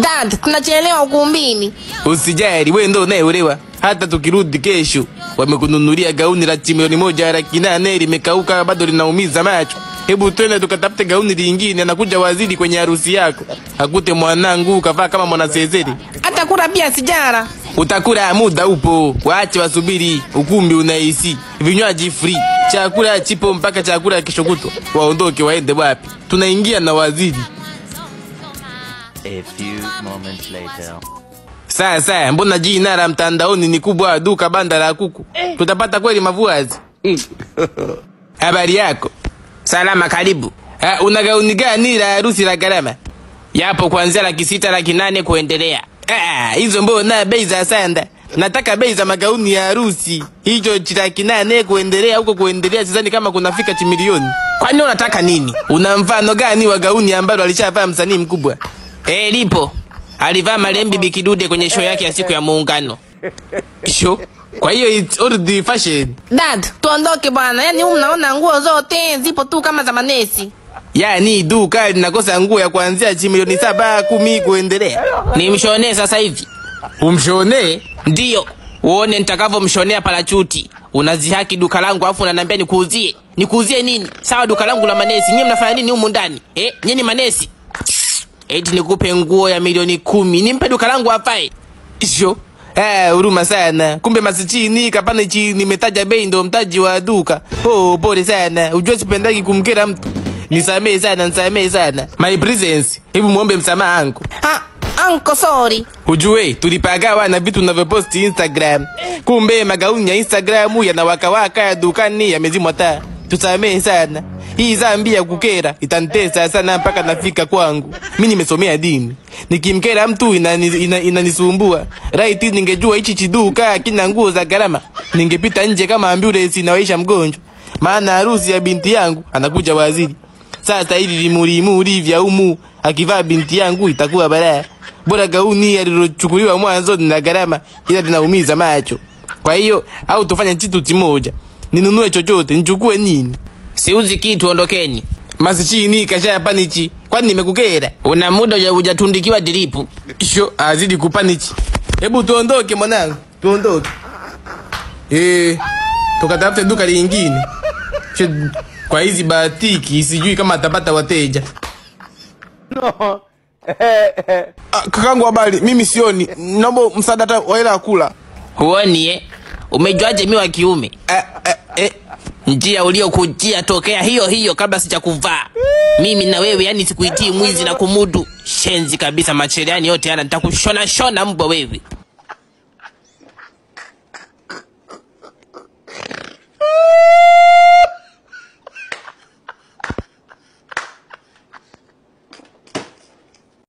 Dad, tunachelewa ukumbini. Usijali, wewe ndio unayeolewa. Hata tukirudi kesho, wamekununulia gauni la milioni 1.8 limekauka bado linaumiza macho. Hebu twende tukatafute gauni lingine, anakuja waziri kwenye harusi yako. Akute mwanangu kavaa kama mwanasezeri. Atakula pia sigara. Utakula muda upo. Waache wasubiri, ukumbi unaisi. Vinywaji free. Chakula chipo mpaka chakula kesho kutwa. Waondoke waende wapi? Tunaingia na waziri. A few moments later. Sasa, mbona jina la mtandaoni ni kubwa duka banda la kuku? Tutapata kweli mavuazi? Habari yako? Salama, karibu. Una gauni gani la harusi la gharama? Yapo kuanzia 600, 800 kuendelea. Hizo mbona bei za sanda? Nataka bei za magauni ya harusi. Hicho 800 kuendelea, huko kuendelea sidhani kama kunafika milioni. Kwani unataka nini? Una mfano gani wa gauni ambalo alishavaa msanii mkubwa? Lipo. Alivaa Malembi Bikidude kwenye show yake ya siku ya Muungano. Show? Kwa hiyo it's old fashion. Dad, tuondoke bwana. Yaani mnaona nguo zote zipo tu kama za manesi. Yaani duka linakosa nguo ya kuanzia milioni 7, 10 kuendelea. Nimshonee sasa hivi. Umshonee? Ndio. Uone nitakavomshonea parachuti. Unazihaki duka langu afu unaniambia nikuuzie. Nikuuzie nini? Sawa, duka langu la manesi. Nyinyi mnafanya nini humu ndani? Nyinyi manesi. Eti nikupe nguo ya milioni 10. Nimpe duka langu afae. Isho. Huruma sana. Kumbe masichini kapana chini nimetaja bei ndo mtaji wa duka. Pole sana. Ujue sipendagi kumkera mtu. Nisamee sana. My presence. Hebu muombe msamaha anko. Anko sorry. Ujue tulipagawa na vitu tunavyoposti Instagram. Kumbe magauni ya Instagram yanawakawaka ya dukani yamezimwa taa. Tusamee sana. Hii dhambi ya kukera itanitesa sana mpaka nafika kwangu. Mimi nimesomea dini. Nikimkera mtu inanisumbua. Right, ningejua hichi chiduka kina nguo za gharama, ningepita nje kama ambulance inawaisha mgonjwa. Maana harusi ya binti yangu anakuja waziri. Sasa hili limuri vya umu akivaa binti yangu itakuwa balaa. Bora gauni alilochukuliwa mwanzo na gharama ila linaumiza macho. Kwa hiyo au tufanye kitu kimoja. Ninunue chochote, nichukue nini? Siuzi kitu, ondokeni. Masichini kasha panichi. Kwani nimekukera? Una muda hujatundikiwa dilipu. Sho azidi kupanichi. Hebu tuondoke mwanangu. Tuondoke. Tukatafute duka lingine. Kwa hizi batiki sijui kama atapata wateja. No. Kakangu habari, mimi sioni. Naomba msaada hata wa hela kula. Huoni umejuaje mimi wa kiume? Njia uliokujia tokea hiyo kabla sijakuvaa. Mimi na wewe yani sikuitii mwizi na kumudu. Shenzi kabisa, macheriani yote yana nitakushona mbwa wewe.